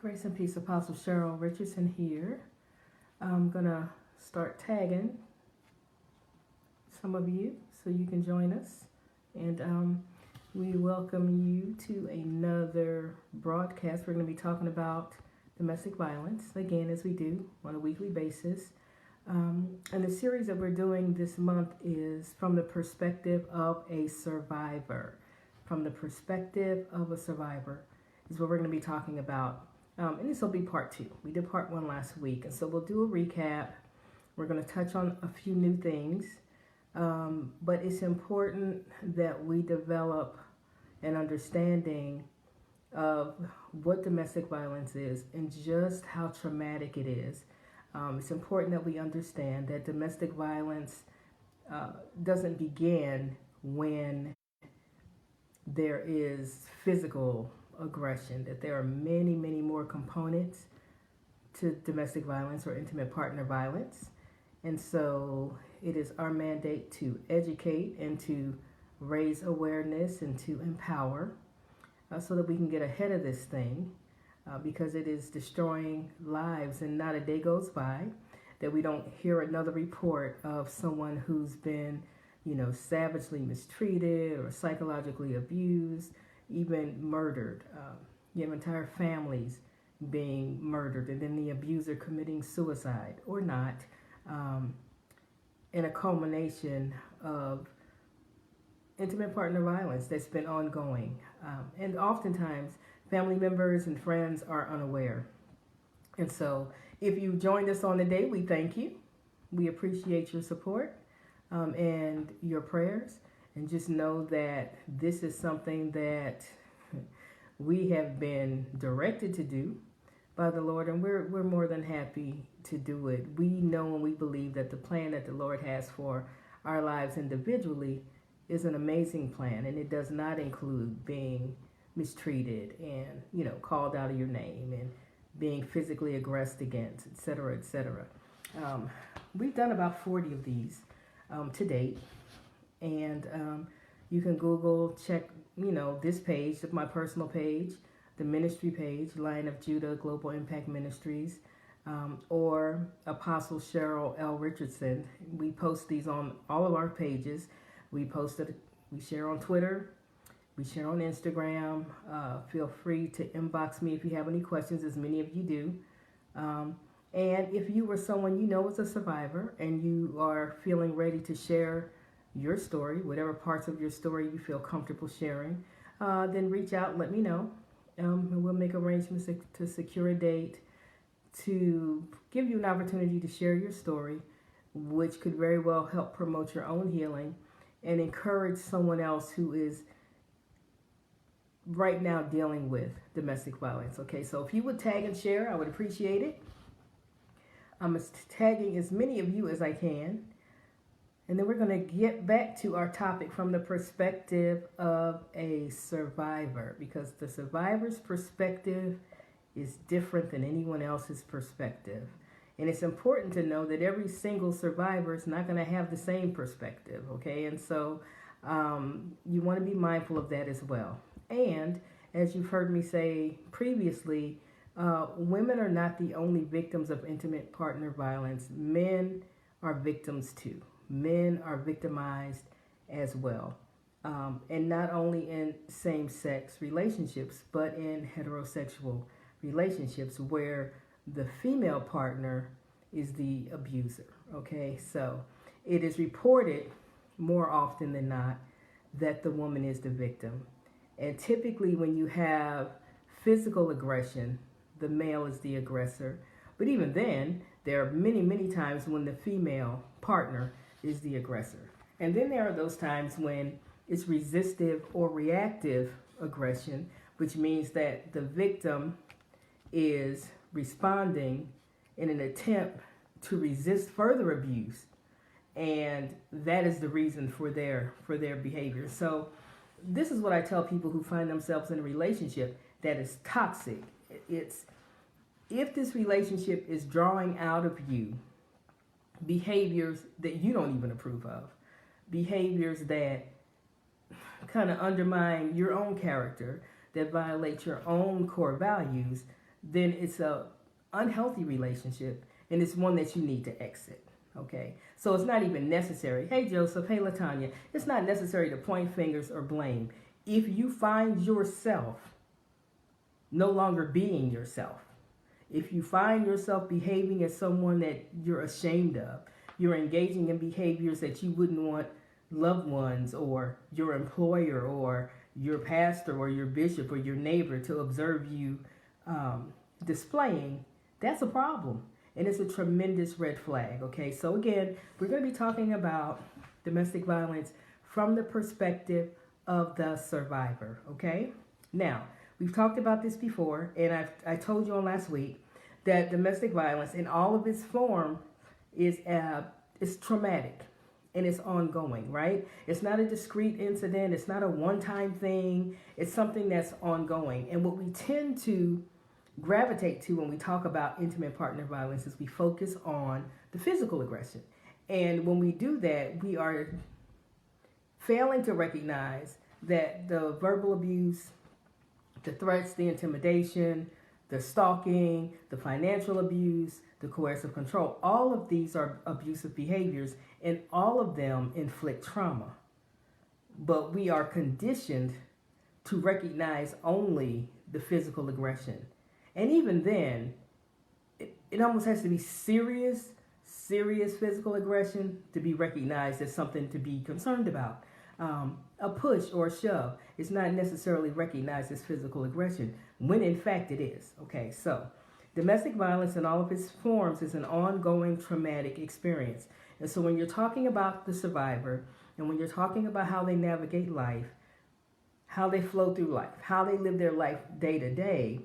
Grace and Peace, Apostle Cheryl Richardson here. I'm going to start tagging some of you so you can join us. And we welcome you to another broadcast. We're going to be talking about domestic violence, again, as we do on a weekly basis. And the series that we're doing this month is From the Perspective of a Survivor. From the Perspective of a Survivor is what we're going to be talking about. And this will be part 2. We did part 1 last week, and so we'll do a recap. We're going to touch on a few new things, but it's important that we develop an understanding of what domestic violence is and just how traumatic it is. It's important that we understand that domestic violence doesn't begin when there is physical aggression, that there are many, many more components to domestic violence or intimate partner violence. And so it is our mandate to educate and to raise awareness and to empower so that we can get ahead of this thing because it is destroying lives, and not a day goes by that we don't hear another report of someone who's been, savagely mistreated or psychologically abused, even murdered. You have entire families being murdered, and then the abuser committing suicide or not, in a culmination of intimate partner violence that's been ongoing. And oftentimes, family members and friends are unaware. And so, if you joined us on the day, we thank you. We appreciate your support and your prayers. And just know that this is something that we have been directed to do by the Lord, and we're more than happy to do it. We know and we believe that the plan that the Lord has for our lives individually is an amazing plan, and it does not include being mistreated and called out of your name and being physically aggressed against, etc., etc. We've done about 40 of these to date. And you can Google, check, this page, my personal page, the ministry page, Lion of Judah Global Impact Ministries, or Apostle Cheryl L. Richardson. We post these on all of our pages. We share on Twitter, we share on Instagram. Feel free to inbox me if you have any questions, as many of you do. And if you were someone is a survivor and you are feeling ready to share your story, whatever parts of your story you feel comfortable sharing, then reach out and let me know. And we'll make arrangements to secure a date to give you an opportunity to share your story, which could very well help promote your own healing and encourage someone else who is right now dealing with domestic violence. Okay, so if you would tag and share, I would appreciate it. I'm tagging as many of you as I can. And then we're going to get back to our topic from the perspective of a survivor, because the survivor's perspective is different than anyone else's perspective. And it's important to know that every single survivor is not going to have the same perspective, okay? And so you want to be mindful of that as well. And as you've heard me say previously, women are not the only victims of intimate partner violence. Men are victims too. Men are victimized as well. And not only in same-sex relationships, but in heterosexual relationships where the female partner is the abuser. Okay, so it is reported more often than not that the woman is the victim. And typically when you have physical aggression, the male is the aggressor. But even then, there are many, many times when the female partner is the aggressor. And then there are those times when it's resistive or reactive aggression, which means that the victim is responding in an attempt to resist further abuse, and that is the reason for their behavior. So this is what I tell people who find themselves in a relationship that is toxic. It's if this relationship is drawing out of you behaviors that you don't even approve of, behaviors that kind of undermine your own character, that violate your own core values, then it's a unhealthy relationship, and it's one that you need to exit. Okay, so it's not even necessary. Hey Joseph, hey Latanya, it's not necessary to point fingers or blame. If you find yourself no longer being yourself, if you find yourself behaving as someone that you're ashamed of, you're engaging in behaviors that you wouldn't want loved ones or your employer or your pastor or your bishop or your neighbor to observe you displaying, that's a problem. And it's a tremendous red flag, okay? So again, we're going to be talking about domestic violence from the perspective of the survivor, okay? Now, we've talked about this before, and I told you on last week that domestic violence in all of its form is traumatic and it's ongoing, right? It's not a discrete incident. It's not a one-time thing. It's something that's ongoing. And what we tend to gravitate to when we talk about intimate partner violence is we focus on the physical aggression. And when we do that, we are failing to recognize that the verbal abuse, the threats, the intimidation, the stalking, the financial abuse, the coercive control, all of these are abusive behaviors, and all of them inflict trauma. But we are conditioned to recognize only the physical aggression. And even then, it almost has to be serious physical aggression to be recognized as something to be concerned about. A push or a shove is not necessarily recognized as physical aggression, when in fact it is. Okay, so domestic violence in all of its forms is an ongoing traumatic experience. And so when you're talking about the survivor, and when you're talking about how they navigate life, how they flow through life, how they live their life day to day,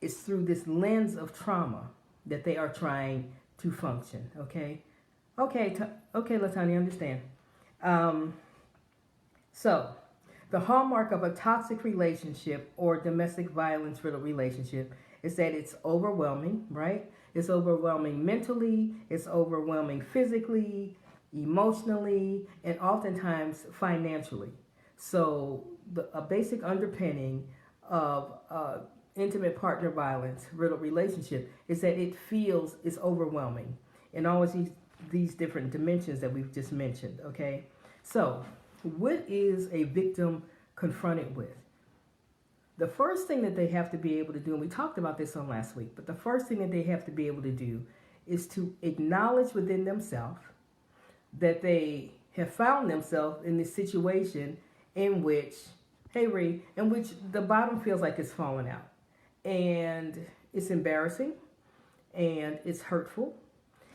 it's through this lens of trauma that they are trying to function, okay? Okay, Latanya, I understand. So, the hallmark of a toxic relationship or domestic violence relationship is that it's overwhelming, right? It's overwhelming mentally, it's overwhelming physically, emotionally, and oftentimes financially. So, a basic underpinning of intimate partner violence relationship is that it feels it's overwhelming in all of these different dimensions that we've just mentioned, okay? So, what is a victim confronted with? The first thing that they have to be able to do, and we talked about this on last week, but the first thing that they have to be able to do is to acknowledge within themselves that they have found themselves in this situation in which, hey Ree, in which the bottom feels like it's falling out. And it's embarrassing, and it's hurtful.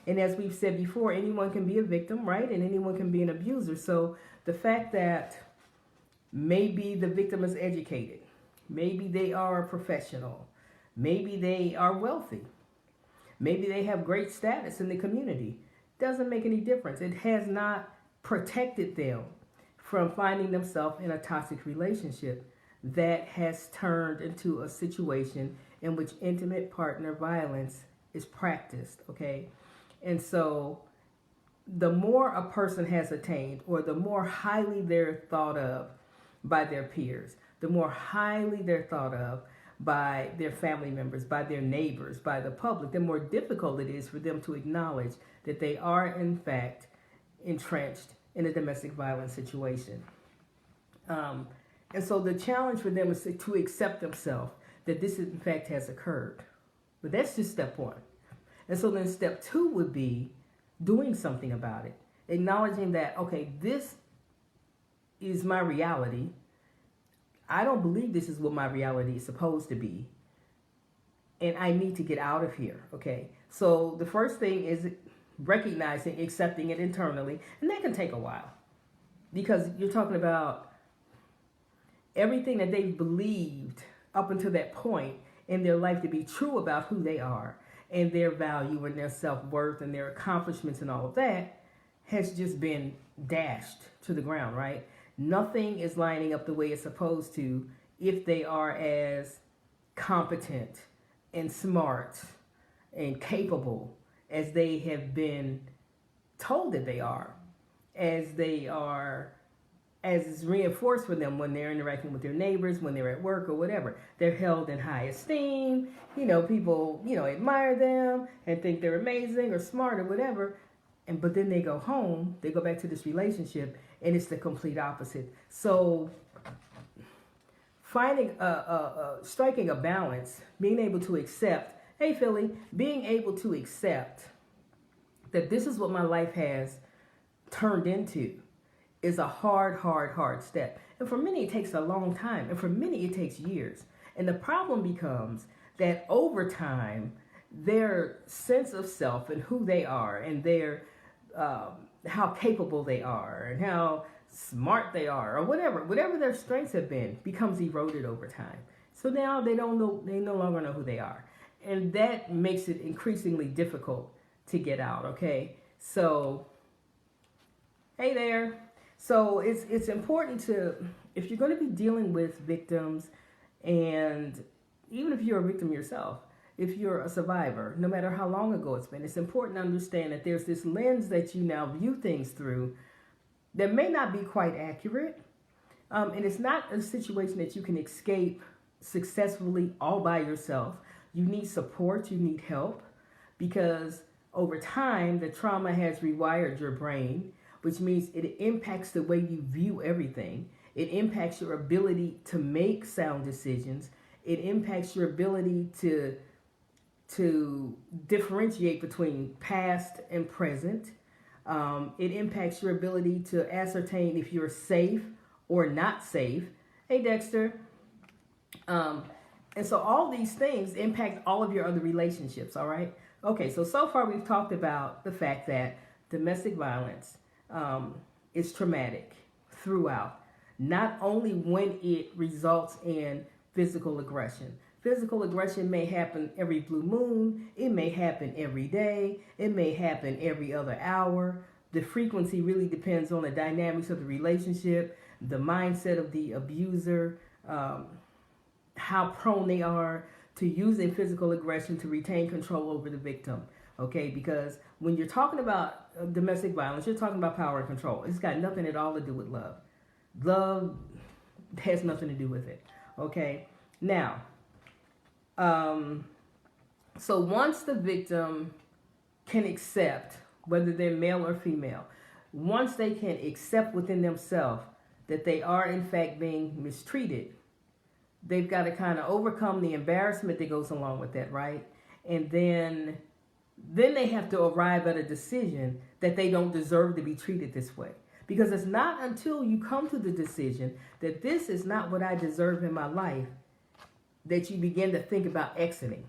And as we've said before, anyone can be a victim, right? And anyone can be an abuser. So the fact that maybe the victim is educated, maybe they are a professional, maybe they are wealthy, maybe they have great status in the community, doesn't make any difference. It has not protected them from finding themselves in a toxic relationship that has turned into a situation in which intimate partner violence is practiced, okay? And so the more a person has attained, or the more highly they're thought of by their peers, the more highly they're thought of by their family members, by their neighbors, by the public, the more difficult it is for them to acknowledge that they are in fact entrenched in a domestic violence situation. And so the challenge for them is to accept themselves that this in fact has occurred. But that's just step one. And so then step two would be doing something about it. Acknowledging that, okay, this is my reality. I don't believe this is what my reality is supposed to be. And I need to get out of here, okay? So the first thing is recognizing, accepting it internally. And that can take a while. Because you're talking about everything that they've believed up until that point in their life to be true about who they are and their value and their self-worth and their accomplishments and all of that has just been dashed to the ground, right? Nothing is lining up the way it's supposed to if they are as competent and smart and capable as they have been told that they are, as they are as is reinforced for them when they're interacting with their neighbors, when they're at work or whatever. They're held in high esteem. People, admire them and think they're amazing or smart or whatever. But then they go home, they go back to this relationship, and it's the complete opposite. So striking a balance, being able to accept, hey Philly, being able to accept that this is what my life has turned into is a hard step. And for many, it takes a long time. And for many, it takes years. And the problem becomes that over time, their sense of self and who they are and their how capable they are and how smart they are or whatever their strengths have been becomes eroded over time. So now they no longer know who they are. And that makes it increasingly difficult to get out, okay? So, hey there. So it's important to, if you're going to be dealing with victims, and even if you're a victim yourself, if you're a survivor, no matter how long ago it's been, it's important to understand that there's this lens that you now view things through that may not be quite accurate. And it's not a situation that you can escape successfully all by yourself. You need support, you need help, because over time, the trauma has rewired your brain, which means it impacts the way you view everything. It impacts your ability to make sound decisions. It impacts your ability to differentiate between past and present. It impacts your ability to ascertain if you're safe or not safe. Hey, Dexter. And so all these things impact all of your other relationships, all right? Okay, so far we've talked about the fact that domestic violence is traumatic throughout, not only when it results in physical aggression. Physical aggression may happen every blue moon. It may happen every day. It may happen every other hour. The frequency really depends on the dynamics of the relationship, the mindset of the abuser, how prone they are to using physical aggression to retain control over the victim. Okay, because when you're talking about domestic violence, you're talking about power and control. It's got nothing at all to do with love. Love has nothing to do with it. Okay, now, so once the victim can accept, whether they're male or female, once they can accept within themselves that they are in fact being mistreated, they've got to kind of overcome the embarrassment that goes along with that, right? And then they have to arrive at a decision that they don't deserve to be treated this way. Because it's not until you come to the decision that this is not what I deserve in my life that you begin to think about exiting.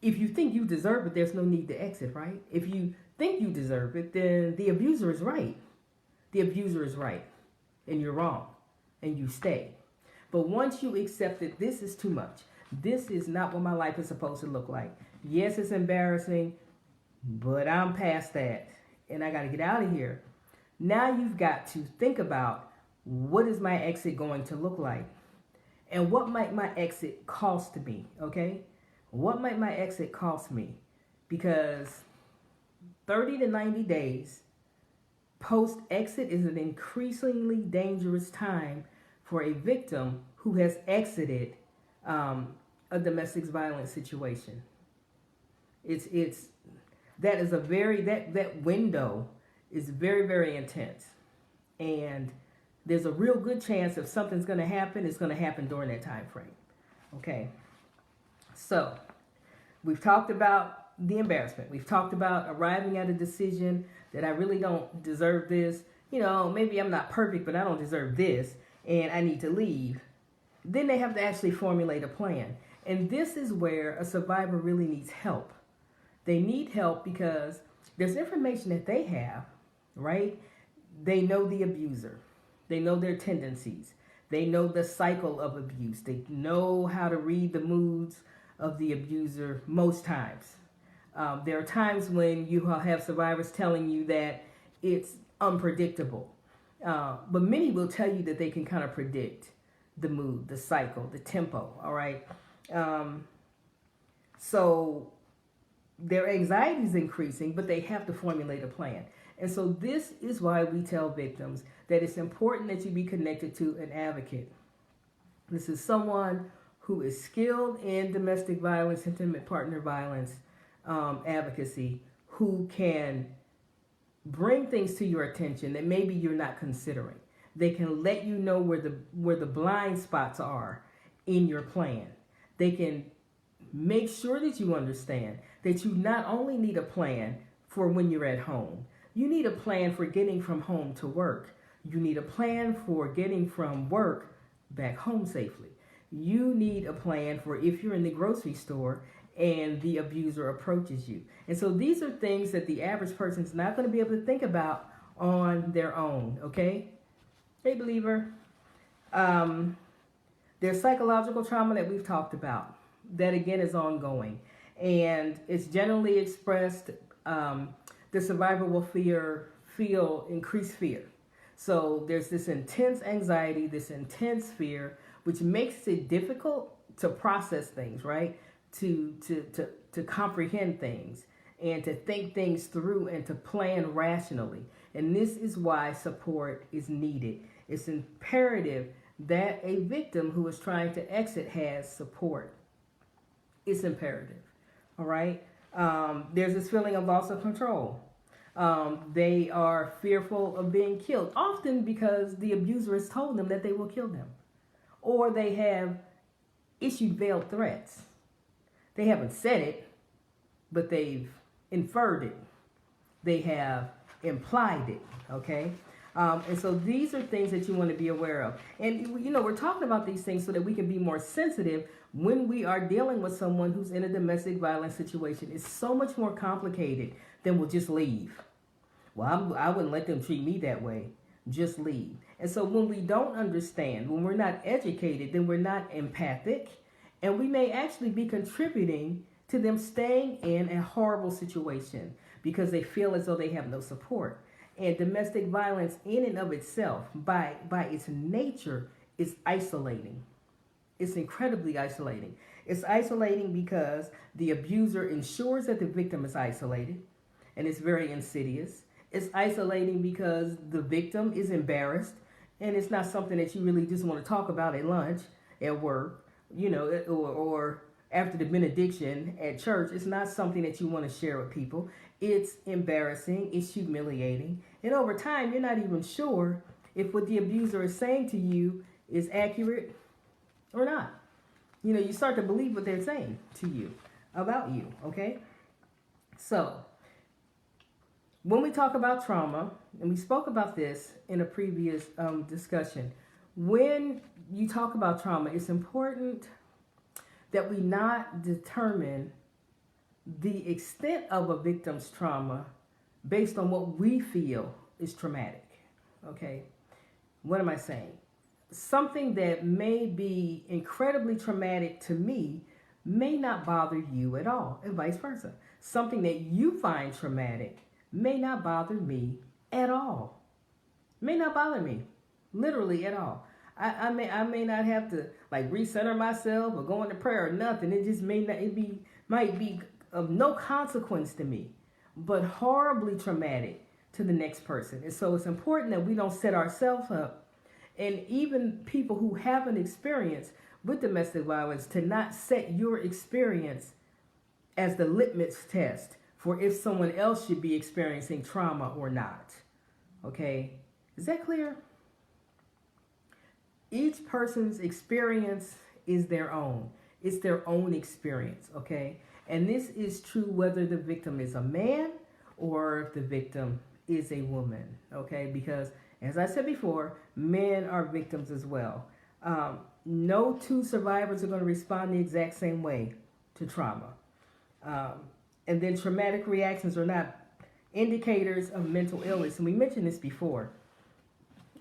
If you think you deserve it, there's no need to exit, right? If you think you deserve it, then the abuser is right. The abuser is right, and you're wrong, and you stay. But once you accept that this is too much, this is not what my life is supposed to look like. Yes, it's embarrassing, but I'm past that, and I got to get out of here. Now you've got to think about, what is my exit going to look like? And what might my exit cost me, okay? What might my exit cost me? Because 30 to 90 days post-exit is an increasingly dangerous time for a victim who has exited a domestic violence situation. That window is very, very intense. And there's a real good chance if something's going to happen, it's going to happen during that time frame. Okay. So, we've talked about the embarrassment. We've talked about arriving at a decision that I really don't deserve this. Maybe I'm not perfect, but I don't deserve this, and I need to leave. Then they have to actually formulate a plan. And this is where a survivor really needs help. They need help because there's information that they have, right? They know the abuser. They know their tendencies. They know the cycle of abuse. They know how to read the moods of the abuser most times. There are times when you have survivors telling you that it's unpredictable. But many will tell you that they can kind of predict the mood, the cycle, the tempo, all right? So their anxiety is increasing, but they have to formulate a plan. And so this is why we tell victims that it's important that you be connected to an advocate. This is someone who is skilled in domestic violence, intimate partner violence advocacy, who can bring things to your attention that maybe you're not considering. They can let you know where the blind spots are in your plan. They can make sure that you understand that you not only need a plan for when you're at home, you need a plan for getting from home to work. You need a plan for getting from work back home safely. You need a plan for if you're in the grocery store and the abuser approaches you. And so these are things that the average person is not going to be able to think about on their own, okay? Hey, believer. There's psychological trauma that we've talked about that, again, is ongoing. And it's generally expressed, the survivor will feel increased fear. So there's this intense anxiety, this intense fear, which makes it difficult to process things, right? To comprehend things and to think things through and to plan rationally. And this is why support is needed. It's imperative that a victim who is trying to exit has support. It's imperative, all right? There's this feeling of loss of control. They are fearful of being killed, often because the abuser has told them that they will kill them. Or they have issued veiled threats. They haven't said it, but they've inferred it. They have implied it, okay? And so these are things that you want to be aware of. And, you know, we're talking about these things so that we can be more sensitive when we are dealing with someone who's in a domestic violence situation. It's so much more complicated than we'll just leave. Well, I wouldn't let them treat me that way. Just leave. And so when we don't understand, when we're not educated, then we're not empathic. And we may actually be contributing to them staying in a horrible situation because they feel as though they have no support. And domestic violence in and of itself, by its nature, is isolating. It's incredibly isolating. It's isolating because the abuser ensures that the victim is isolated, and it's very insidious. It's isolating because the victim is embarrassed, and it's not something that you really just want to talk about at lunch, at work, you know, or after the benediction at church. It's not something that you want to share with people. It's embarrassing. It's humiliating. And over time, you're not even sure if what the abuser is saying to you is accurate or not. You know, you start to believe what they're saying to you about you, okay? So, when we talk about trauma, and we spoke about this in a previous discussion, when you talk about trauma, it's important that we not determine the extent of a victim's trauma based on what we feel is traumatic, okay? What am I saying? Something that may be incredibly traumatic to me may not bother you at all, and vice versa. Something that you find traumatic may not bother me at all. May not bother me, literally at all. I may not have to like recenter myself or go into prayer or nothing. It just might be of no consequence to me, but horribly traumatic to the next person. And so it's important that we don't set ourselves up, and even people who haven't experienced with domestic violence, to not set your experience as the litmus test for if someone else should be experiencing trauma or not. Okay? Is that clear? Each person's experience is their own. It's their own experience, okay? And this is true whether the victim is a man or if the victim is a woman, okay? Because, as I said before, men are victims as well. No two survivors are going to respond the exact same way to trauma. And then traumatic reactions are not indicators of mental illness. And we mentioned this before.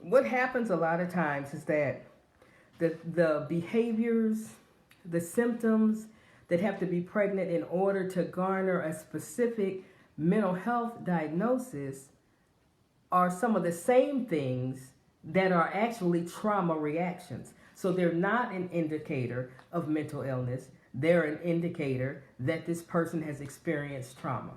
What happens a lot of times is that the behaviors, the symptoms that have to be pregnant in order to garner a specific mental health diagnosis are some of the same things that are actually trauma reactions. So they're not an indicator of mental illness. They're an indicator that this person has experienced trauma.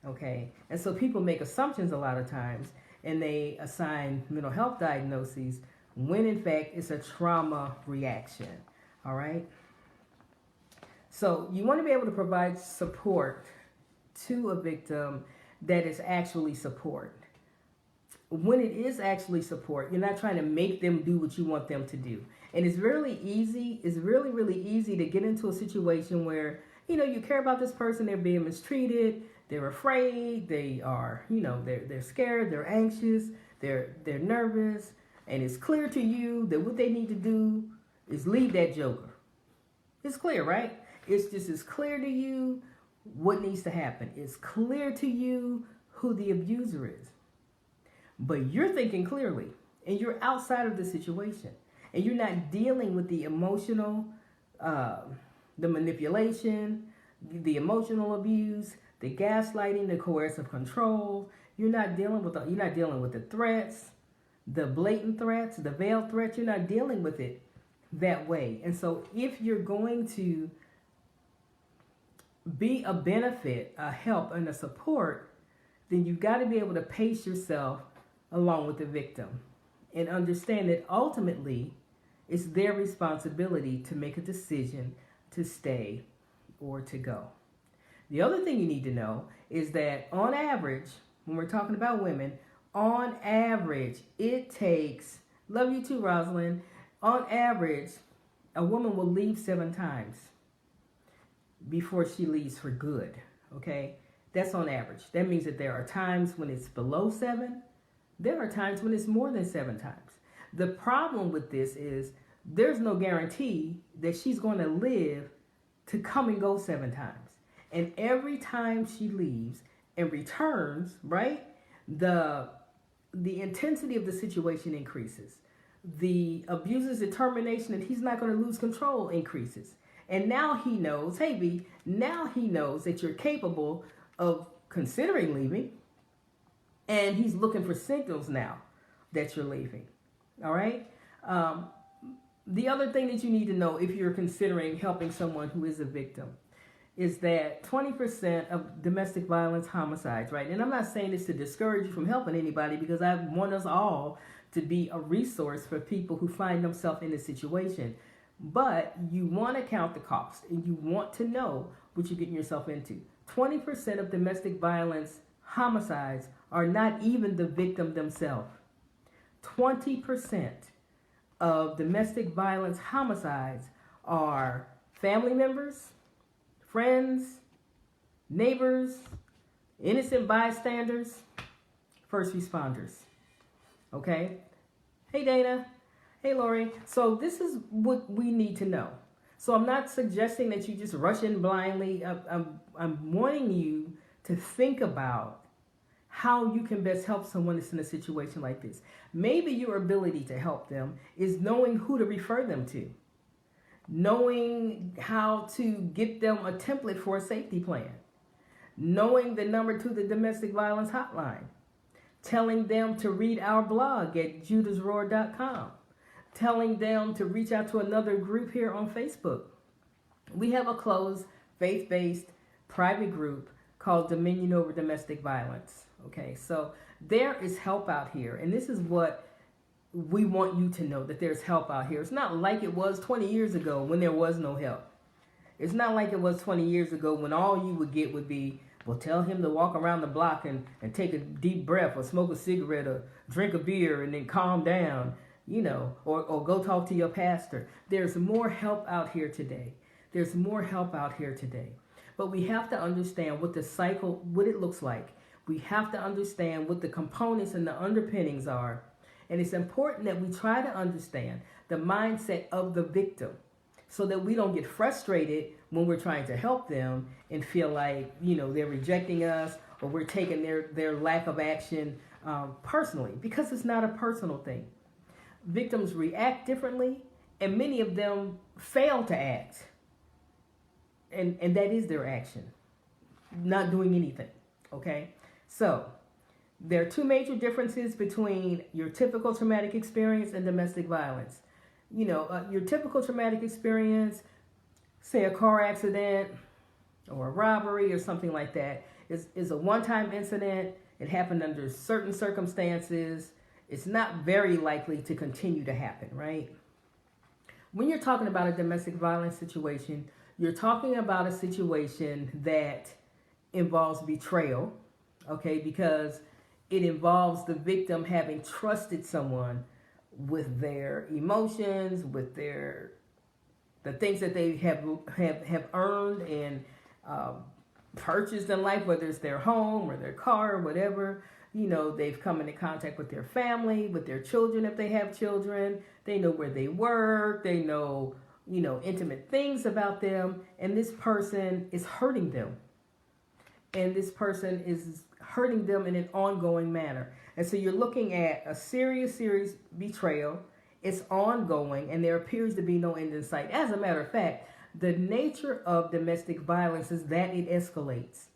Okay? And so people make assumptions a lot of times. and they assign mental health diagnoses when in fact it's a trauma reaction. All right. So you want to be able to provide support to a victim that is actually support. When it is actually support, you're not trying to make them do what you want them to do. And it's really easy, really easy to get into a situation where, you care about this person, they're being mistreated, they're afraid, they are, they're scared, they're anxious, they're nervous, and it's clear to you that what they need to do is leave that joker. It's clear, right? It's clear to you what needs to happen. It's clear to you who the abuser is. But you're thinking clearly, and you're outside of the situation, and you're not dealing with the emotional, the manipulation, the emotional abuse, the gaslighting, the coercive control. You're not dealing with the threats, the blatant threats, the veiled threats. You're not dealing with it that way. And so, if you're going to be a benefit, a help, and a support, then you've got to be able to pace yourself along with the victim and understand that ultimately it's their responsibility to make a decision to stay or to go. The other thing you need to know is that on average, when we're talking about women, on average, it takes, love you too, Rosalind, on average, a woman will leave 7 times before she leaves for good, okay? That's on average. That means that there are times when it's below 7. There are times when it's more than 7 times. The problem with this is there's no guarantee that she's going to live to come and go 7 times. And every time she leaves and returns, right, the intensity of the situation increases. The abuser's determination that he's not going to lose control increases. And now he knows, hey B, now he knows that you're capable of considering leaving. And he's looking for signals now that you're leaving. All right? The other thing that you need to know if you're considering helping someone who is a victim is that 20% of domestic violence homicides, right? And I'm not saying this to discourage you from helping anybody, because I want us all to be a resource for people who find themselves in this situation. But you want to count the cost, and you want to know what you're getting yourself into. 20% of domestic violence homicides are not even the victim themselves. 20% of domestic violence homicides are family members, friends, neighbors, innocent bystanders, first responders. Okay? Hey, Dana. Hey, Lori. So this is what we need to know. So I'm not suggesting that you just rush in blindly. I'm wanting you to think about how you can best help someone that's in a situation like this. Maybe your ability to help them is knowing who to refer them to, knowing how to get them a template for a safety plan, knowing the number to the domestic violence hotline, telling them to read our blog at judasroar.com, telling them to reach out to another group here on Facebook. We have a closed, faith-based, private group called Dominion Over Domestic Violence. Okay, so there is help out here, and this is what we want you to know, that there's help out here. It's not like it was 20 years ago when there was no help. It's not like it was 20 years ago when all you would get would be, well, tell him to walk around the block and take a deep breath, or smoke a cigarette, or drink a beer and then calm down, or go talk to your pastor. There's more help out here today. There's more help out here today. But we have to understand what the cycle, what it looks like. We have to understand what the components and the underpinnings are. And it's important that we try to understand the mindset of the victim so that we don't get frustrated when we're trying to help them and feel like, they're rejecting us, or we're taking their lack of action personally, because it's not a personal thing. Victims react differently, and many of them fail to act. And that is their action, not doing anything, okay? So there are 2 major differences between your typical traumatic experience and domestic violence. Your typical traumatic experience, say a car accident or a robbery or something like that, is a one-time incident. it happened under certain circumstances, it's not very likely to continue to happen, right? When you're talking about a domestic violence situation, you're talking about a situation that involves betrayal, okay, because it involves the victim having trusted someone with their emotions, with the things that they have earned and purchased in life, whether it's their home or their car or whatever. You know, they've come into contact with their family, with their children if they have children. They know where they work. They know, you know, intimate things about them. And this person is hurting them. And this person is hurting them in an ongoing manner. And so you're looking at a serious betrayal. It's ongoing, and there appears to be no end in sight. As a matter of fact, the nature of domestic violence is that it escalates.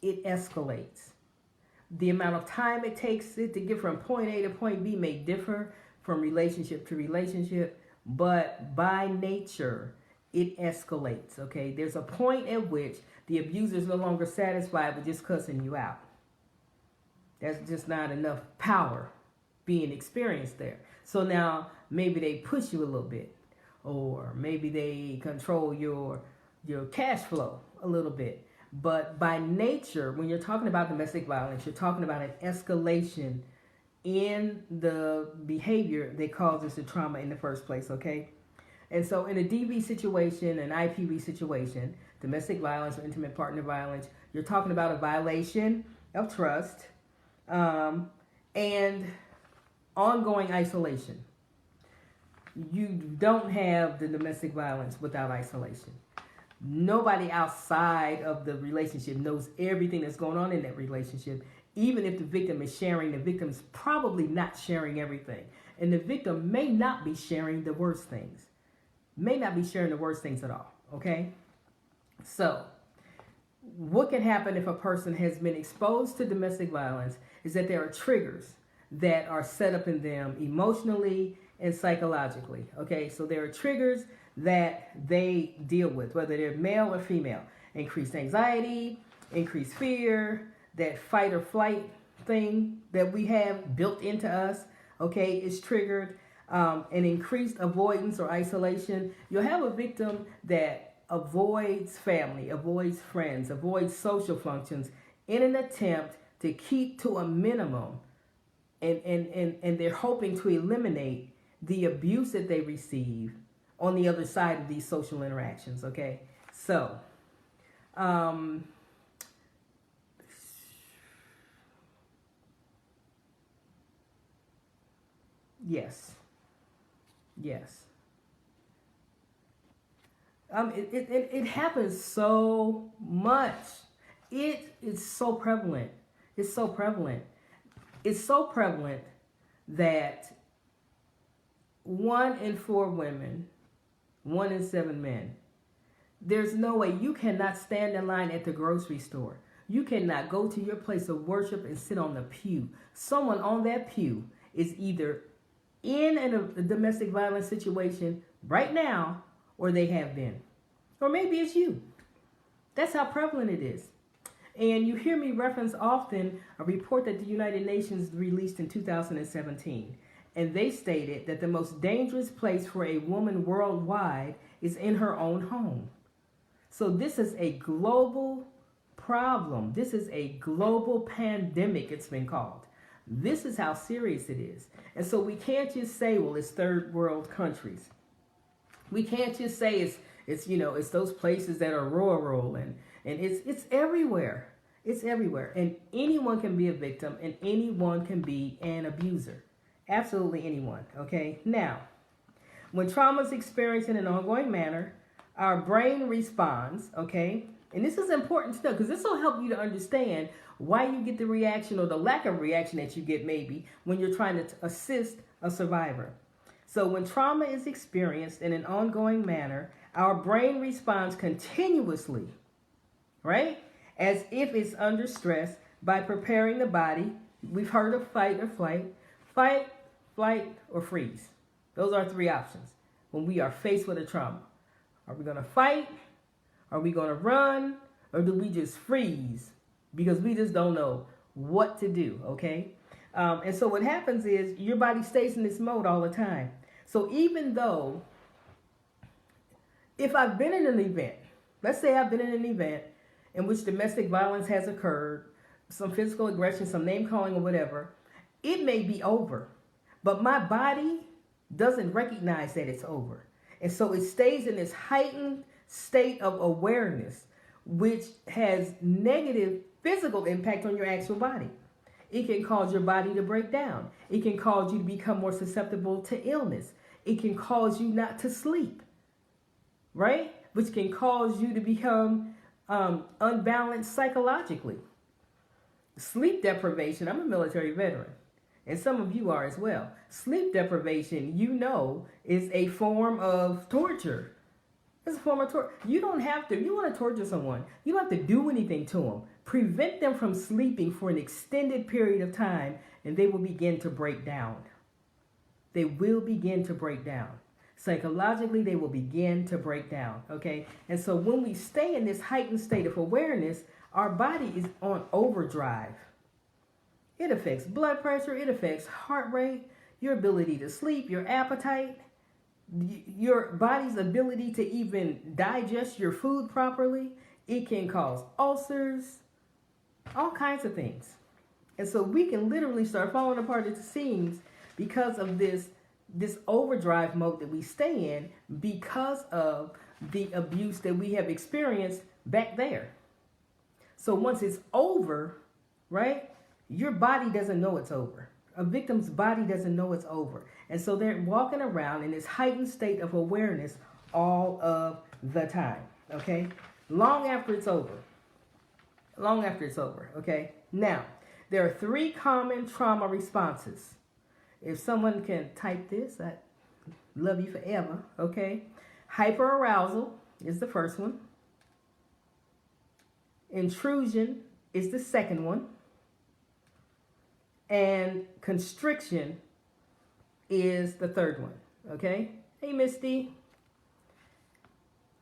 It escalates. The amount of time it takes it to get from point A to point B may differ from relationship to relationship, but by nature, it escalates, okay? There's a point at which the abuser is no longer satisfied with just cussing you out. There's just not enough power being experienced there. So now maybe they push you a little bit, or maybe they control your cash flow a little bit. But by nature, when you're talking about domestic violence, you're talking about an escalation in the behavior that causes the trauma in the first place, okay? And so in a DV situation, an IPV situation, domestic violence or intimate partner violence, you're talking about a violation of trust and ongoing isolation. You don't have the domestic violence without isolation. Nobody outside of the relationship knows everything that's going on in that relationship. Even if the victim is sharing, the victim's probably not sharing everything. And the victim may not be sharing the worst things. May not be sharing the worst things at all, okay? So, what can happen if a person has been exposed to domestic violence is that there are triggers that are set up in them emotionally and psychologically, okay? So there are triggers that they deal with, whether they're male or female. Increased anxiety, increased fear, that fight or flight thing that we have built into us, okay, is triggered. An increased avoidance or isolation. You'll have a victim that avoids family, avoids friends, avoids social functions in an attempt to keep to a minimum, and they're hoping to eliminate the abuse that they receive on the other side of these social interactions, okay? So, yes. It happens so much. It is so prevalent. It's so prevalent. It's so prevalent that 1 in 4 women, 1 in 7 men. There's no way. You cannot stand in line at the grocery store. You cannot go to your place of worship and sit on the pew. Someone on that pew is either in a domestic violence situation right now, or they have been. Or maybe it's you. That's how prevalent it is. And you hear me reference often a report that the United Nations released in 2017. And they stated that the most dangerous place for a woman worldwide is in her own home. So this is a global problem. This is a global pandemic, it's been called. This is how serious it is. And so we can't just say, well, it's third world countries. We can't just say it's those places that are rural and it's everywhere. It's everywhere. And anyone can be a victim and anyone can be an abuser. Absolutely anyone, okay? Now, when trauma is experienced in an ongoing manner, our brain responds, okay? And this is important to know because this will help you to understand why you get the reaction or the lack of reaction that you get maybe when you're trying to assist a survivor. So when trauma is experienced in an ongoing manner, our brain responds continuously, right? As if it's under stress by preparing the body. We've heard of fight or flight. Fight, flight, or freeze. Those are 3 options when we are faced with a trauma. Are we going to fight? Are we going to run? Or do we just freeze? Because we just don't know what to do, okay? And so what happens is your body stays in this mode all the time. So even though, if I've been in an event, let's say I've been in an event in which domestic violence has occurred, some physical aggression, some name calling or whatever, it may be over, but my body doesn't recognize that it's over. And so it stays in this heightened state of awareness, which has negative physical impact on your actual body. It can cause your body to break down. It can cause you to become more susceptible to illness. It can cause you not to sleep, right? Which can cause you to become unbalanced psychologically. Sleep deprivation, I'm a military veteran, and some of you are as well. Sleep deprivation, you know, is a form of torture. It's a form of torture. You don't have to, if you want to torture someone, you don't have to do anything to them. Prevent them from sleeping for an extended period of time, and they will begin to break down. They will begin to break down. Psychologically, they will begin to break down, okay? And so when we stay in this heightened state of awareness, our body is on overdrive. It affects blood pressure, it affects heart rate, your ability to sleep, your appetite, your body's ability to even digest your food properly. It can cause ulcers, all kinds of things. And so we can literally start falling apart at the seams because of this overdrive mode that we stay in, because of the abuse that we have experienced back there. So once it's over, right, your body doesn't know it's over. A victim's body doesn't know it's over. And so they're walking around in this heightened state of awareness all of the time, okay? Long after it's over. Long after it's over, okay? Now, there are 3 common trauma responses. If someone can type this, I'd love you forever, okay? Hyperarousal is the first one. Intrusion is the second one. And constriction is the third one, okay? Hey, Misty.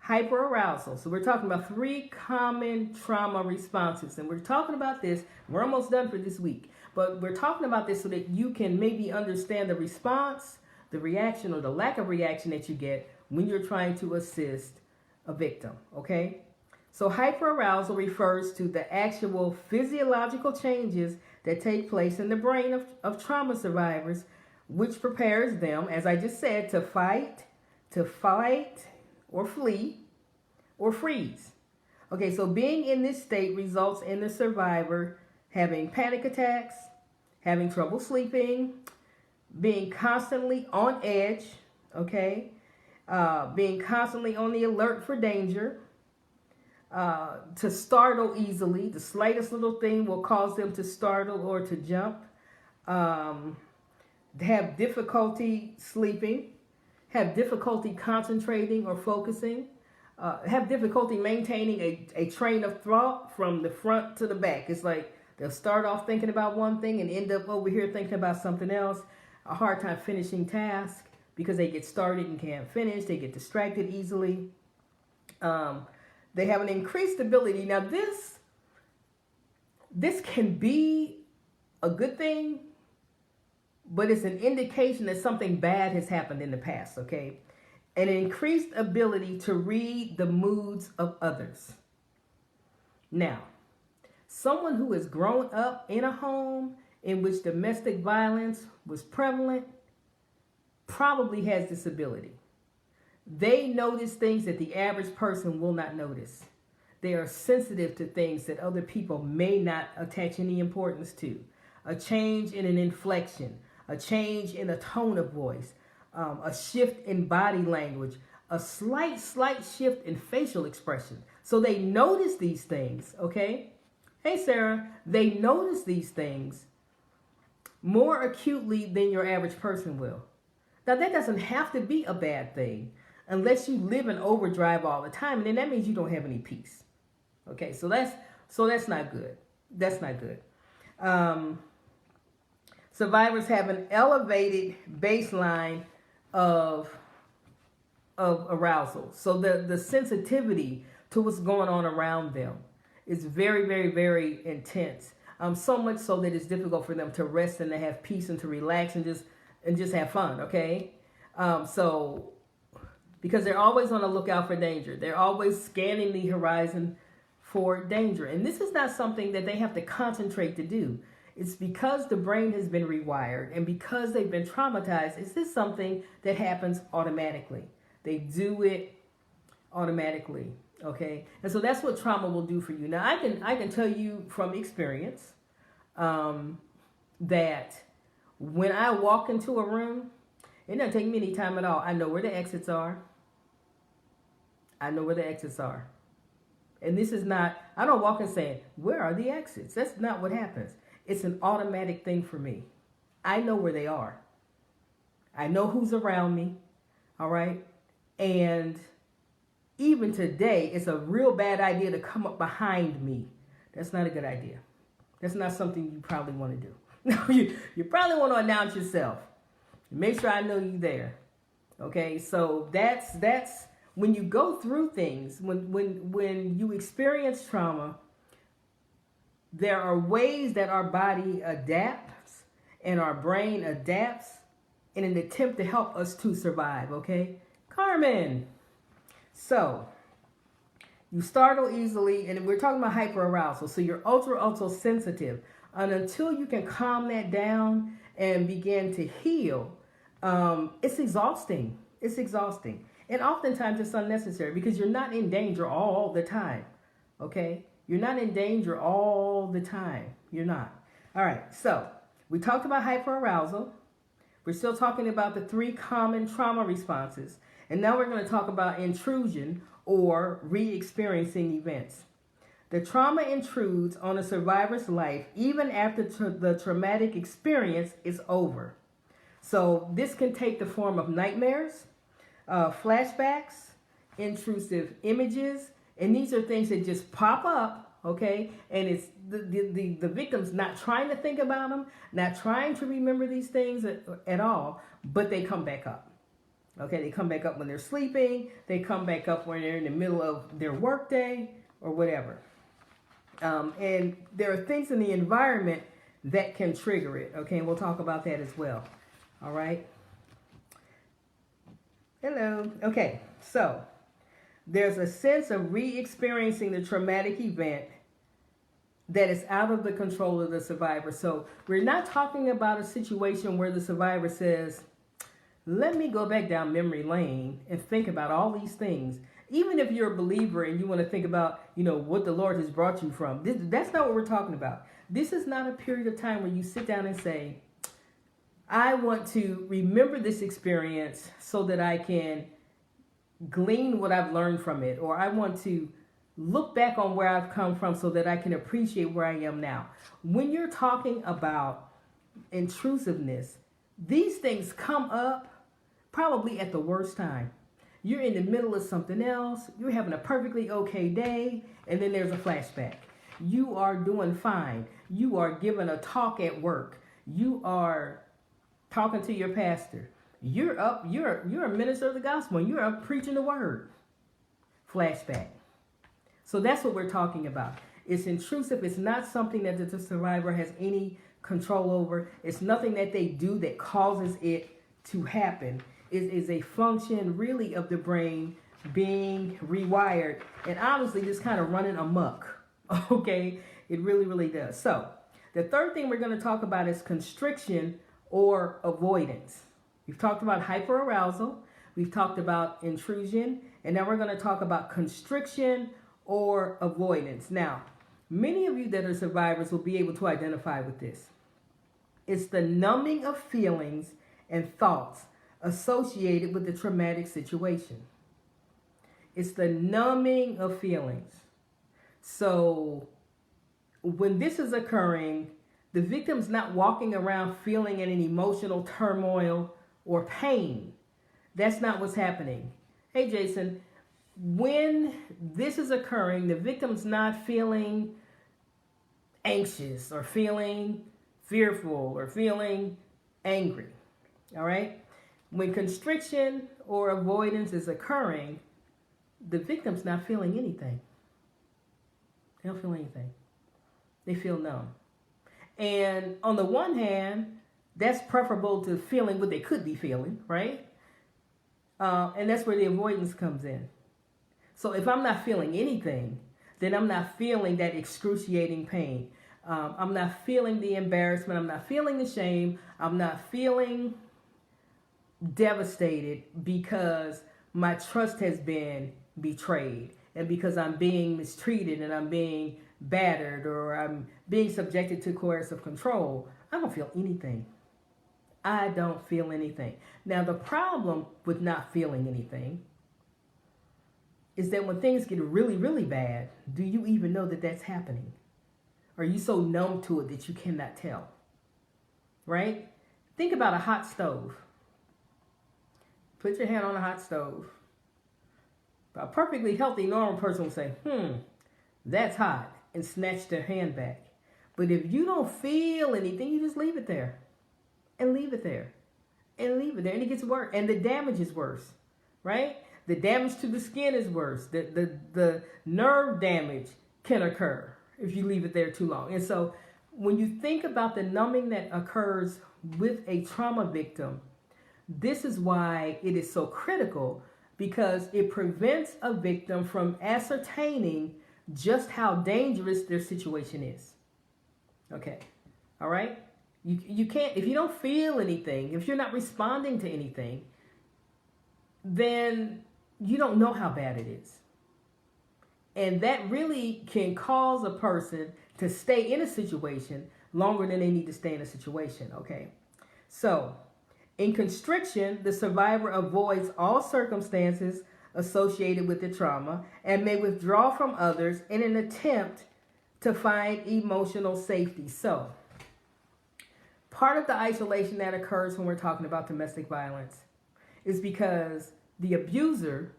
Hyperarousal. So we're talking about 3 common trauma responses. And we're talking about this. We're almost done for this week. But we're talking about this so that you can maybe understand the response, the reaction, or the lack of reaction that you get when you're trying to assist a victim, okay? So hyperarousal refers to the actual physiological changes that take place in the brain of trauma survivors, which prepares them, as I just said, to fight or flee or freeze. Okay, so being in this state results in the survivor having panic attacks, having trouble sleeping, being constantly on edge, okay, being constantly on the alert for danger, to startle easily. The slightest little thing will cause them to startle or to jump, have difficulty sleeping, have difficulty concentrating or focusing, have difficulty maintaining a train of thought from the front to the back. It's like they'll start off thinking about one thing and end up over here thinking about something else. A hard time finishing tasks because they get started and can't finish. They get distracted easily. They have an increased ability. Now this can be a good thing, but it's an indication that something bad has happened in the past, okay? An increased ability to read the moods of others. Now, someone who has grown up in a home in which domestic violence was prevalent probably has this ability. They notice things that the average person will not notice. They are sensitive to things that other people may not attach any importance to. A change in an inflection, a change in a tone of voice, a shift in body language, a slight shift in facial expression. So they notice these things, okay? Hey, Sarah, they notice these things more acutely than your average person will. Now, that doesn't have to be a bad thing unless you live in overdrive all the time, and then that means you don't have any peace. Okay, so that's not good. That's not good. Survivors have an elevated baseline of arousal. So the sensitivity to what's going on around them is very, very, very intense. So much so that it's difficult for them to rest and to have peace and to relax and just have fun. Okay, so because they're always on the lookout for danger, they're always scanning the horizon for danger, and this is not something that they have to concentrate to do. It's because the brain has been rewired and because they've been traumatized. Is this something that happens automatically? They do it automatically. Okay, and so that's what trauma will do for you. Now, I can tell you from experience that when I walk into a room, it doesn't take me any time at all. I know where the exits are. I know where the exits are. And this is not, I don't walk in saying, where are the exits? That's not what happens. It's an automatic thing for me. I know where they are. I know who's around me. All right. And even today, it's a real bad idea to come up behind me. That's not a good idea. That's not something you probably want to do. No, you probably want to announce yourself. Make sure I know you there. Okay, so that's when you go through things, when you experience trauma, there are ways that our body adapts and our brain adapts in an attempt to help us to survive. Okay, Carmen. So, you startle easily, and we're talking about hyperarousal. So you're ultra sensitive. And until you can calm that down and begin to heal, it's exhausting. It's exhausting. And oftentimes it's unnecessary because you're not in danger all the time. Okay? You're not in danger all the time. You're not. All right. So, we talked about hyperarousal. We're still talking about the 3 common trauma responses. And now we're going to talk about intrusion or re-experiencing events. The trauma intrudes on a survivor's life even after the traumatic experience is over. So this can take the form of nightmares, flashbacks, intrusive images, and these are things that just pop up, okay? And it's the victim's not trying to think about them, not trying to remember these things at all, but they come back up. Okay, they come back up when they're sleeping. They come back up when they're in the middle of their workday or whatever. And there are things in the environment that can trigger it. Okay, and we'll talk about that as well. All right. Hello. Okay, so there's a sense of re-experiencing the traumatic event that is out of the control of the survivor. So we're not talking about a situation where the survivor says, let me go back down memory lane and think about all these things. Even if you're a believer and you want to think about, what the Lord has brought you from. That's not what we're talking about. This is not a period of time where you sit down and say, I want to remember this experience so that I can glean what I've learned from it. Or I want to look back on where I've come from so that I can appreciate where I am now. When you're talking about intrusiveness, these things come up probably at the worst time. You're in the middle of something else. You're having a perfectly okay day, and then there's a flashback. You are doing fine. You are giving a talk at work. You are talking to your pastor. You're up. You're a minister of the gospel, and you're up preaching the word. Flashback. So that's what we're talking about. It's intrusive. It's not something that the survivor has any control over. It's nothing that they do that causes it to happen. It is a function really of the brain being rewired and honestly just kind of running amok. Okay, it really does. So the third thing we're going to talk about is constriction or avoidance. We've talked about hyperarousal, we've talked about intrusion, and now we're going to talk about constriction or avoidance. Now, many of you that are survivors will be able to identify with this. It's the numbing of feelings and thoughts associated with the traumatic situation. It's the numbing of feelings. So when this is occurring, the victim's not walking around feeling any emotional turmoil or pain. That's not what's happening. Hey, Jason, when this is occurring, the victim's not feeling anxious or feeling fearful or feeling angry. All right? When constriction or avoidance is occurring, the victim's not feeling anything. They don't feel anything. They feel numb. And on the one hand, that's preferable to feeling what they could be feeling, right? And that's where the avoidance comes in. So if I'm not feeling anything, then I'm not feeling that excruciating pain. I'm not feeling the embarrassment. I'm not feeling the shame. I'm not feeling devastated because my trust has been betrayed and because I'm being mistreated and I'm being battered or I'm being subjected to coercive control. I don't feel anything. I don't feel anything. Now, the problem with not feeling anything is that when things get really, really bad, do you even know that that's happening? Are you so numb to it that you cannot tell? Right? Think about a hot stove. Put your hand on a hot stove. A perfectly healthy, normal person will say, that's hot, and snatch their hand back. But if you don't feel anything, you just leave it there. And leave it there. And leave it there. And it gets worse. And the damage is worse. Right? The damage to the skin is worse. The nerve damage can occur if you leave it there too long. And so when you think about the numbing that occurs with a trauma victim, this is why it is so critical, because it prevents a victim from ascertaining just how dangerous their situation is. Okay. All right? You can't, if you don't feel anything, if you're not responding to anything, then you don't know how bad it is. And that really can cause a person to stay in a situation longer than they need to stay in a situation, okay? So, in constriction, the survivor avoids all circumstances associated with the trauma and may withdraw from others in an attempt to find emotional safety. So, part of the isolation that occurs when we're talking about domestic violence is because the abuser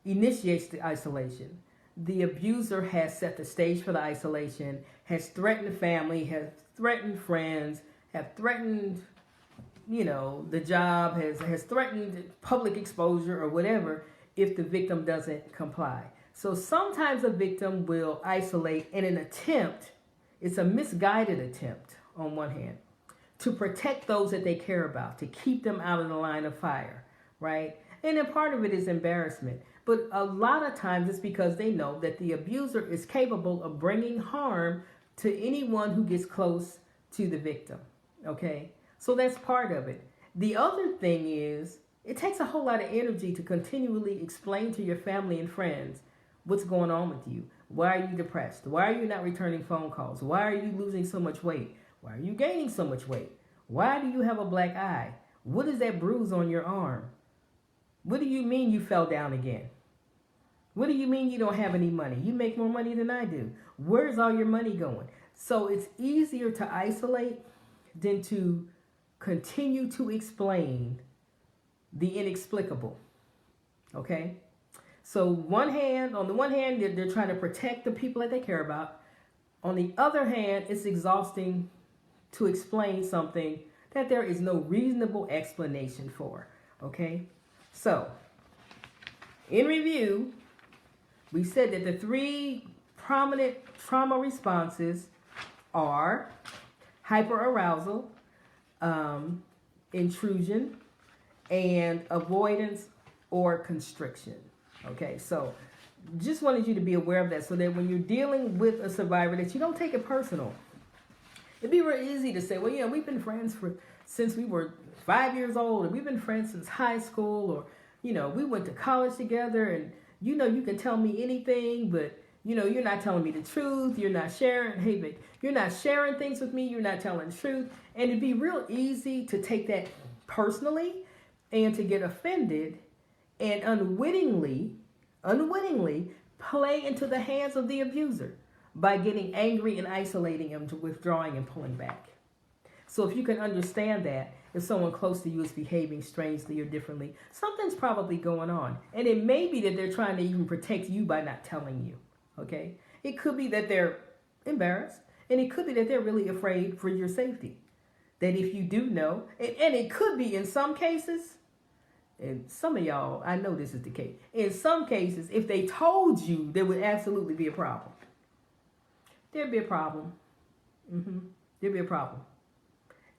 initiates the isolation. The abuser has set the stage for the isolation, has threatened family, has threatened friends, have threatened, the job, has threatened public exposure or whatever if the victim doesn't comply. So sometimes a victim will isolate in an attempt, it's a misguided attempt on one hand, to protect those that they care about, to keep them out of the line of fire, right? And then part of it is embarrassment. But a lot of times it's because they know that the abuser is capable of bringing harm to anyone who gets close to the victim, okay? So that's part of it. The other thing is, it takes a whole lot of energy to continually explain to your family and friends what's going on with you. Why are you depressed? Why are you not returning phone calls? Why are you losing so much weight? Why are you gaining so much weight? Why do you have a black eye? What is that bruise on your arm? What do you mean you fell down again? What do you mean you don't have any money? You make more money than I do. Where's all your money going? So it's easier to isolate than to continue to explain the inexplicable. Okay? So on the one hand, they're trying to protect the people that they care about. On the other hand, it's exhausting to explain something that there is no reasonable explanation for. Okay? So, in review, we said that the 3 prominent trauma responses are hyperarousal, intrusion, and avoidance or constriction. Okay, so just wanted you to be aware of that so that when you're dealing with a survivor that you don't take it personal. It'd be real easy to say, well, we've been friends since we were 5 years old, and we've been friends since high school, or, we went to college together, and, you can tell me anything, but, you're not telling me the truth. You're not sharing. Hey, but you're not sharing things with me. You're not telling the truth. And it'd be real easy to take that personally and to get offended and unwittingly play into the hands of the abuser by getting angry and isolating him, to withdrawing and pulling back. So if you can understand that, if someone close to you is behaving strangely or differently, something's probably going on. And it may be that they're trying to even protect you by not telling you, okay? It could be that they're embarrassed, and it could be that they're really afraid for your safety. That if you do know, and it could be in some cases, and some of y'all, I know this is the case, in some cases, if they told you, there would absolutely be a problem. There'd be a problem. There'll be a problem.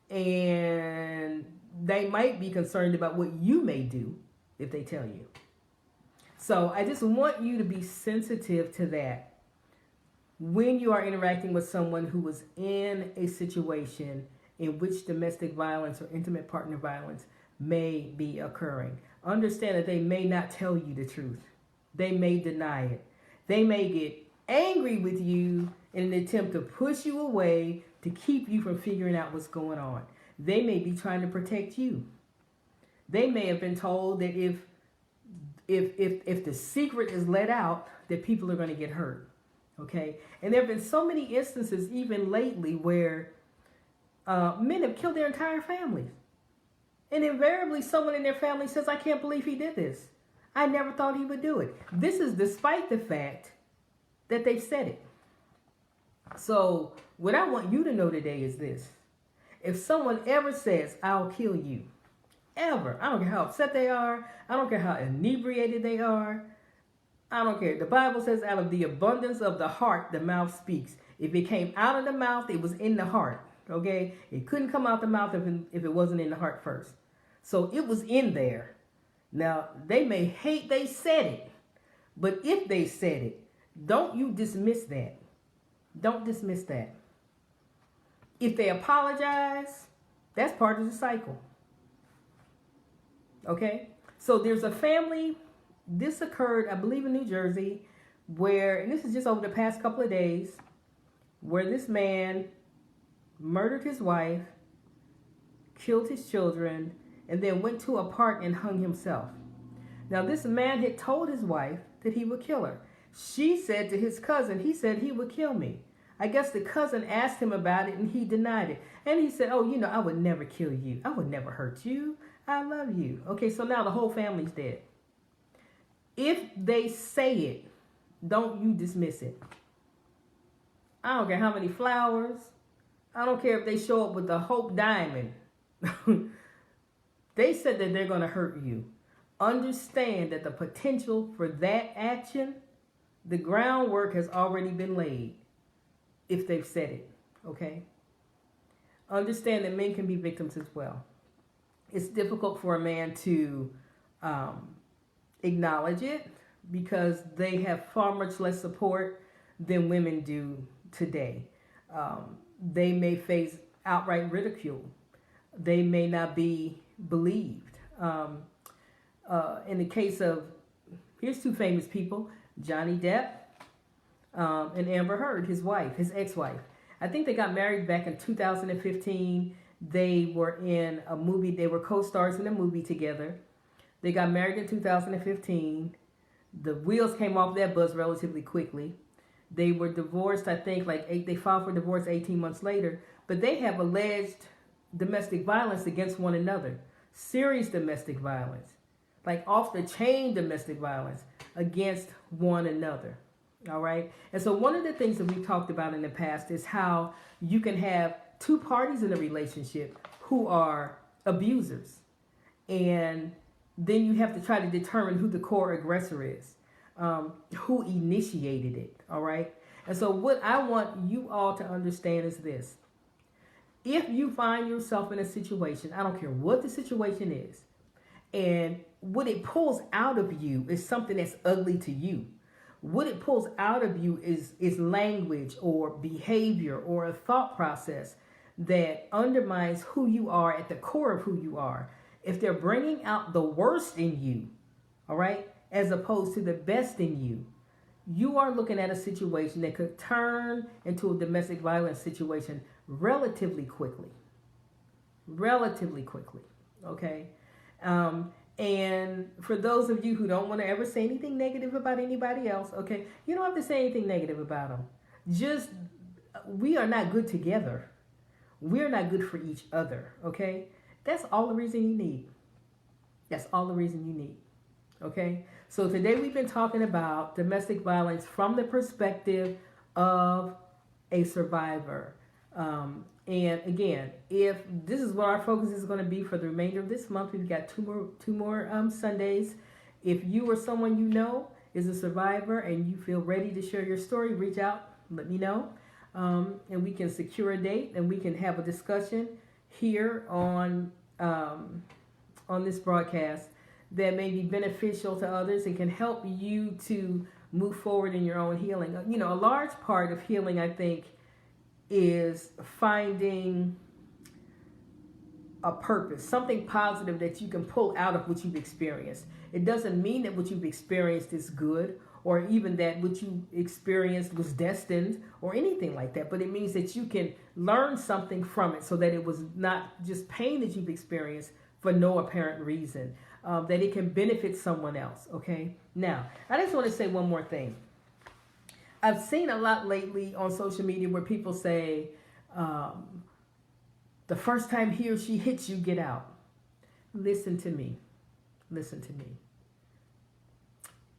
And they might be concerned about what you may do if they tell you. So I just want you to be sensitive to that when you are interacting with someone who was in a situation in which domestic violence or intimate partner violence may be occurring. Understand that they may not tell you the truth. They may deny it. They may get angry with you in an attempt to push you away to keep you from figuring out what's going on. They may be trying to protect you. They may have been told that if the secret is let out, that people are going to get hurt. Okay? And there have been so many instances, even lately, where men have killed their entire families. And invariably, someone in their family says, I can't believe he did this. I never thought he would do it. This is despite the fact that they've said it. So what I want you to know today is this. If someone ever says, I'll kill you, ever, I don't care how upset they are, I don't care how inebriated they are, I don't care. The Bible says out of the abundance of the heart, the mouth speaks. If it came out of the mouth, it was in the heart. Okay? It couldn't come out the mouth if it wasn't in the heart first. So it was in there. Now, they may hate they said it, but if they said it, don't you dismiss that. Don't dismiss that. If they apologize, that's part of the cycle. Okay? So there's a family, this occurred, I believe, in New Jersey, where, and this is just over the past couple of days, where this man murdered his wife, killed his children, and then went to a park and hung himself. Now, this man had told his wife that he would kill her. She said to his cousin, he said he would kill me. I guess the cousin asked him about it and he denied it. And he said, oh, I would never kill you. I would never hurt you. I love you. Okay, so now the whole family's dead. If they say it, don't you dismiss it. I don't care how many flowers. I don't care if they show up with the Hope Diamond. They said that they're going to hurt you. Understand that the potential for that action, the groundwork has already been laid if they've said it, okay? Understand that men can be victims as well. It's difficult for a man to acknowledge it because they have far much less support than women do today. They may face outright ridicule. They may not be believed. In the case of, here's two famous people, Johnny Depp and Amber Heard, his wife, his ex-wife. I think they got married back in 2015. They were in a movie. They were co-stars in a movie together. They got married in 2015. The wheels came off that bus relatively quickly. They were divorced, I think, they filed for divorce 18 months later. But they have alleged domestic violence against one another. Serious domestic violence. Like off-the-chain domestic violence against one another. All right? And so one of the things that we've talked about in the past is how you can have two parties in a relationship who are abusers. And then you have to try to determine who the core aggressor is. Who initiated it. All right? And so what I want you all to understand is this. If you find yourself in a situation, I don't care what the situation is, and what it pulls out of you is something that's ugly to you. What it pulls out of you is language or behavior or a thought process that undermines who you are at the core of who you are. If they're bringing out the worst in you, all right, as opposed to the best in you, you are looking at a situation that could turn into a domestic violence situation relatively quickly. Relatively quickly, okay? And for those of you who don't want to ever say anything negative about anybody else, okay, you don't have to say anything negative about them. Just, we are not good together. We're not good for each other, okay? That's all the reason you need. That's all the reason you need, okay? So today we've been talking about domestic violence from the perspective of a survivor. And again, if this is what our focus is going to be for the remainder of this month, we've got two more Sundays. If you or someone you know is a survivor and you feel ready to share your story, reach out, let me know. and we can secure a date and we can have a discussion here on this broadcast that may be beneficial to others and can help you to move forward in your own healing. You know, a large part of healing, I think, is finding a purpose, something positive that you can pull out of what you've experienced. It doesn't mean that what you've experienced is good, or even that what you experienced was destined or anything like that, but it means that you can learn something from it so that it was not just pain that you've experienced for no apparent reason, that it can benefit someone else, okay? Now, I just want to say one more thing. I've seen a lot lately on social media where people say, the first time he or she hits you, get out. Listen to me. Listen to me.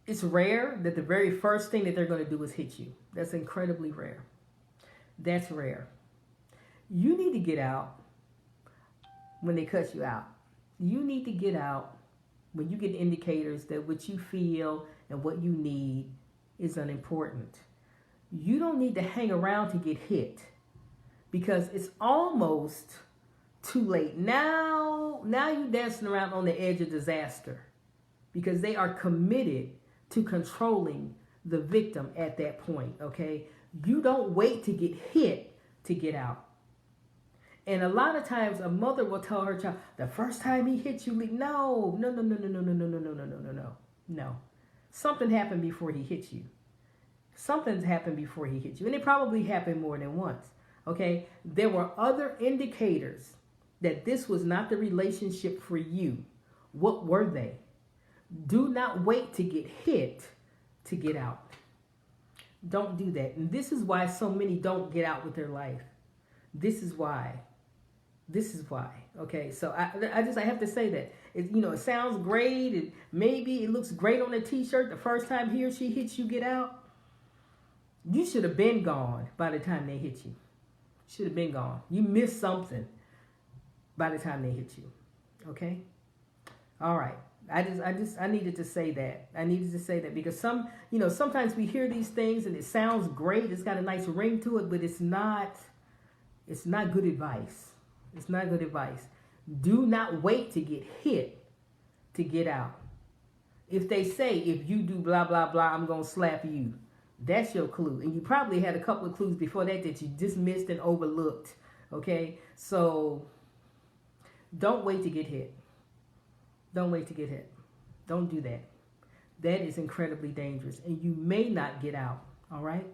It's rare that the very first thing that they're going to do is hit you. That's incredibly rare. That's rare. You need to get out when they cut you out. You need to get out when you get indicators that what you feel and what you need is unimportant. You don't need to hang around to get hit, because it's almost too late. Now you're dancing around on the edge of disaster, because they are committed to controlling the victim at that point, okay? You don't wait to get hit to get out. And a lot of times a mother will tell her child, the first time he hit you, leave. No. Something happened before he hit you. Something's happened before he hit you. And it probably happened more than once, okay? There were other indicators that this was not the relationship for you. What were they? Do not wait to get hit to get out. Don't do that. And this is why so many don't get out with their life. This is why. Okay, so I have to say that. It sounds great, and maybe it looks great on a t-shirt the first time he or she hits you, get out. You should have been gone by the time they hit you. Should have been gone. You missed something by the time they hit you. Okay? All right. I needed to say that. I needed to say that because sometimes we hear these things and it sounds great. It's got a nice ring to it, but it's not good advice. It's not good advice. Do not wait to get hit to get out. If they say, if you do blah, blah, blah, I'm going to slap you. That's your clue. And you probably had a couple of clues before that you dismissed and overlooked. Okay? So don't wait to get hit. Don't wait to get hit. Don't do that. That is incredibly dangerous. And you may not get out. All right?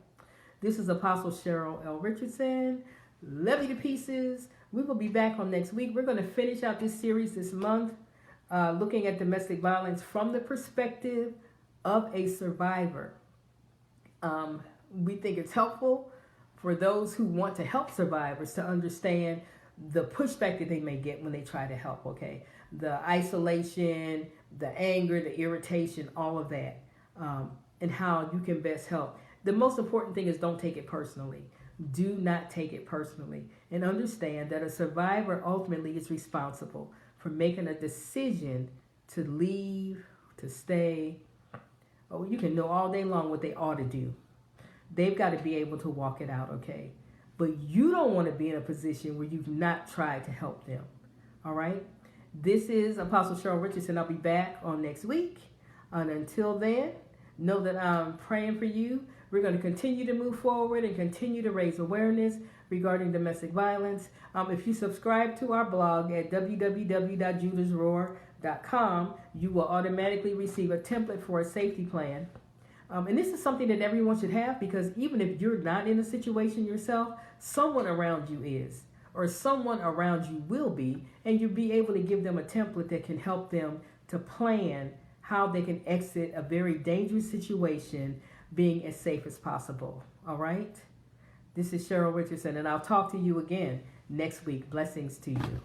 This is Apostle Cheryl L. Richardson. Love you to pieces. We will be back on next week. We're going to finish out this series this month, looking at domestic violence from the perspective of a survivor. We think it's helpful for those who want to help survivors to understand the pushback that they may get when they try to help, okay? The isolation, the anger, the irritation, all of that, and how you can best help. The most important thing is don't take it personally. Do not take it personally, and understand that a survivor ultimately is responsible for making a decision to leave, to stay. Oh, you can know all day long what they ought to do. They've got to be able to walk it out, okay? But you don't want to be in a position where you've not tried to help them, all right? This is Apostle Cheryl Richardson. I'll be back on next week. And until then, know that I'm praying for you. We're going to continue to move forward and continue to raise awareness regarding domestic violence. If you subscribe to our blog at www.judasroar.com, you will automatically receive a template for a safety plan. And this is something that everyone should have, because even if you're not in a situation yourself, someone around you is, or someone around you will be, and you'll be able to give them a template that can help them to plan how they can exit a very dangerous situation being as safe as possible. All right? This is Cheryl Richardson, and I'll talk to you again next week. Blessings to you.